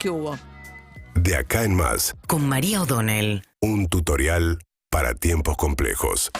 ¿Qué hubo? De acá en más, Con María O'Donnell. un tutorial para tiempos complejos.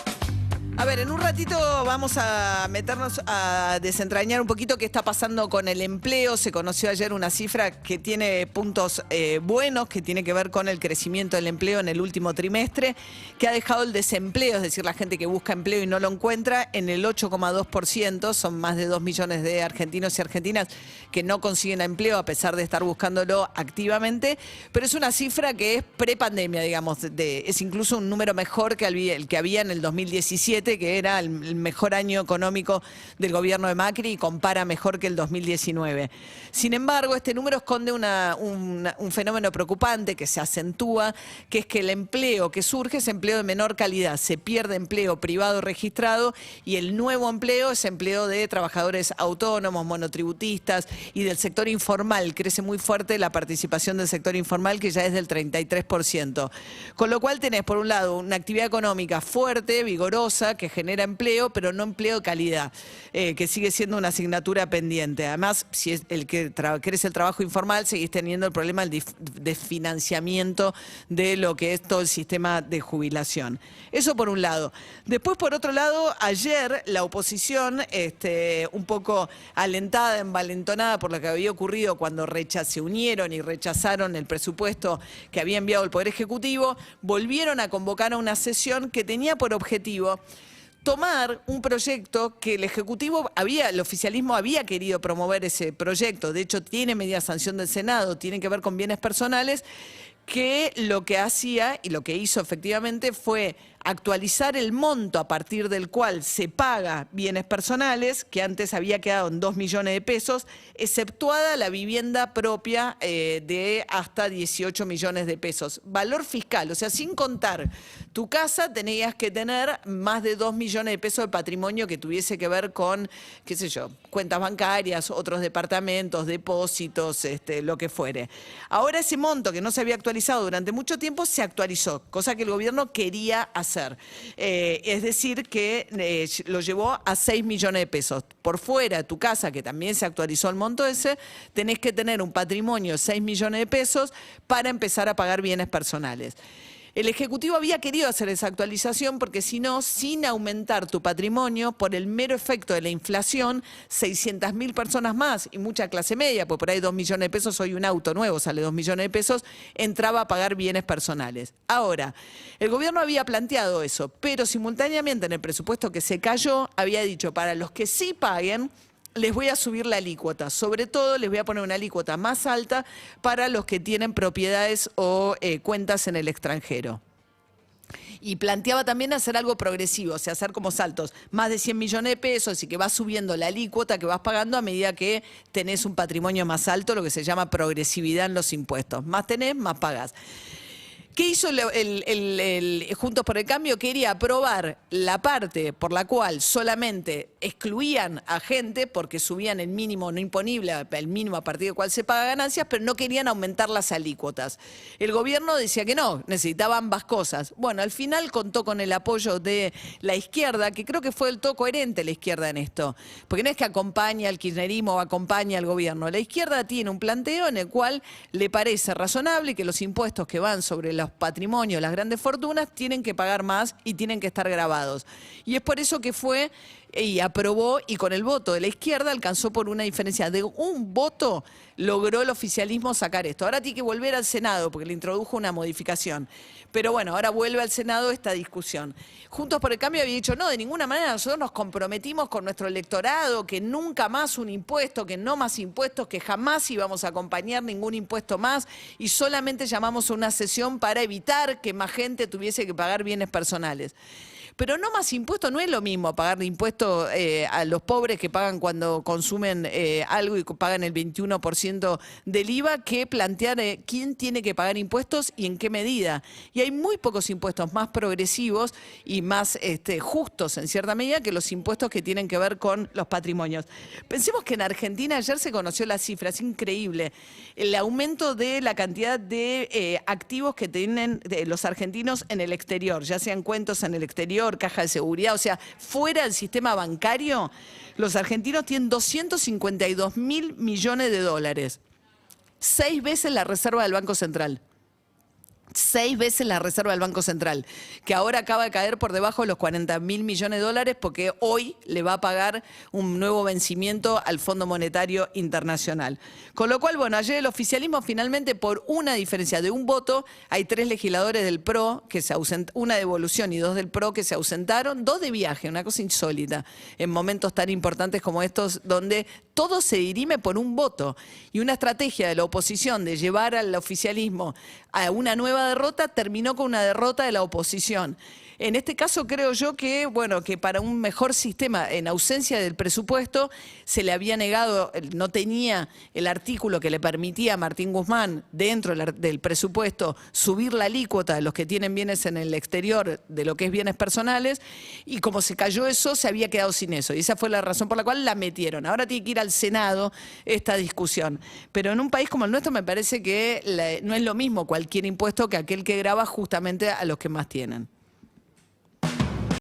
A ver, en un ratito vamos a meternos a desentrañar un poquito qué está pasando con el empleo. Se conoció ayer una cifra que tiene puntos buenos, que tiene que ver con el crecimiento del empleo en el último trimestre, que ha dejado el desempleo, es decir, la gente que busca empleo y no lo encuentra, en el 8,2%. Son más de 2 millones de argentinos y argentinas que no consiguen empleo a pesar de estar buscándolo activamente. Pero es una cifra que es prepandemia, digamos. Es incluso un número mejor que el que había en el 2017, que era el mejor año económico del gobierno de Macri y compara mejor que el 2019. Sin embargo, este número esconde un fenómeno preocupante que se acentúa, que es que el empleo que surge es empleo de menor calidad. Se pierde empleo privado registrado y el nuevo empleo es empleo de trabajadores autónomos, monotributistas y del sector informal. Crece muy fuerte la participación del sector informal, que ya es del 33%. Con lo cual tenés, por un lado, una actividad económica fuerte, vigorosa, que genera empleo, pero no empleo de calidad, que sigue siendo una asignatura pendiente. Además, si es el que crece el trabajo informal, seguís teniendo el problema del desfinanciamiento de lo que es todo el sistema de jubilación. Eso por un lado. Después, por otro lado, ayer la oposición, un poco alentada, envalentonada por lo que había ocurrido cuando se unieron y rechazaron el presupuesto que había enviado el Poder Ejecutivo, volvieron a convocar a una sesión que tenía por objetivo tomar un proyecto que el oficialismo había querido promover ese proyecto. De hecho, tiene media sanción del Senado, tiene que ver con bienes personales, que lo que hacía y lo que hizo efectivamente fue actualizar el monto a partir del cual se paga bienes personales, que antes había quedado en 2 millones de pesos, exceptuada la vivienda propia de hasta 18 millones de pesos. Valor fiscal, o sea, sin contar tu casa, tenías que tener más de 2 millones de pesos de patrimonio que tuviese que ver con, qué sé yo, cuentas bancarias, otros departamentos, depósitos, lo que fuere. Ahora ese monto que no se había actualizado durante mucho tiempo se actualizó, cosa que el gobierno quería hacer. Es decir, que lo llevó a 6 millones de pesos. Por fuera de tu casa, que también se actualizó el monto ese, tenés que tener un patrimonio de 6 millones de pesos para empezar a pagar bienes personales. El Ejecutivo había querido hacer esa actualización porque si no, sin aumentar tu patrimonio, por el mero efecto de la inflación, 600.000 personas más y mucha clase media, pues por ahí 2 millones de pesos, hoy un auto nuevo sale 2 millones de pesos, entraba a pagar bienes personales. Ahora, el gobierno había planteado eso, pero simultáneamente en el presupuesto que se cayó, había dicho, para los que sí paguen, les voy a subir la alícuota. Sobre todo les voy a poner una alícuota más alta para los que tienen propiedades o cuentas en el extranjero. Y planteaba también hacer algo progresivo, o sea, hacer como saltos, más de 100 millones de pesos y que vas subiendo la alícuota que vas pagando a medida que tenés un patrimonio más alto, lo que se llama progresividad en los impuestos. Más tenés, más pagás. ¿Qué hizo Juntos por el Cambio? Quería aprobar la parte por la cual solamente excluían a gente porque subían el mínimo no imponible, el mínimo a partir del cual se paga ganancias, pero no querían aumentar las alícuotas. El gobierno decía que no, necesitaba ambas cosas. Bueno, al final contó con el apoyo de la izquierda, que creo que fue del todo coherente la izquierda en esto, porque no es que acompaña al kirchnerismo o acompaña al gobierno. La izquierda tiene un planteo en el cual le parece razonable que los impuestos que van sobre los patrimonios, las grandes fortunas, tienen que pagar más y tienen que estar grabados. Y es por eso que fue y aprobó, y con el voto de la izquierda alcanzó por una diferencia de un voto, logró el oficialismo sacar esto. Ahora tiene que volver al Senado porque le introdujo una modificación. Pero bueno, ahora vuelve al Senado esta discusión. Juntos por el Cambio había dicho, no, de ninguna manera nosotros nos comprometimos con nuestro electorado que nunca más un impuesto, que no más impuestos, que jamás íbamos a acompañar ningún impuesto más y solamente llamamos a una sesión para evitar que más gente tuviese que pagar bienes personales. Pero no más impuestos, no es lo mismo pagar impuestos a los pobres que pagan cuando consumen algo y pagan el 21% del IVA, que plantear quién tiene que pagar impuestos y en qué medida. Y hay muy pocos impuestos más progresivos y más justos en cierta medida que los impuestos que tienen que ver con los patrimonios. Pensemos que en Argentina ayer se conoció la cifra, es increíble, el aumento de la cantidad de activos que tienen los argentinos en el exterior, ya sean cuentos en el exterior, caja de seguridad, o sea, fuera del sistema bancario, los argentinos tienen 252.000 millones de dólares. 6 veces la reserva del Banco Central. 6 veces la reserva del Banco Central, que ahora acaba de caer por debajo de los 40.000 millones de dólares porque hoy le va a pagar un nuevo vencimiento al Fondo Monetario Internacional. Con lo cual, bueno, ayer el oficialismo finalmente, por una diferencia de un voto, hay 3 legisladores del PRO que se ausentaron, una de Evolución y 2 del PRO que se ausentaron, 2 de viaje, una cosa insólita, en momentos tan importantes como estos, donde todo se dirime por un voto. Y una estrategia de la oposición de llevar al oficialismo a una nueva derrota terminó con una derrota de la oposición. En este caso creo yo que, bueno, que para un mejor sistema, en ausencia del presupuesto, se le había negado, no tenía el artículo que le permitía a Martín Guzmán, dentro del presupuesto, subir la alícuota de los que tienen bienes en el exterior, de lo que es bienes personales, y como se cayó eso, se había quedado sin eso. Y esa fue la razón por la cual la metieron. Ahora tiene que ir al Senado esta discusión. Pero en un país como el nuestro me parece que no es lo mismo cualquier impuesto que aquel que grava justamente a los que más tienen.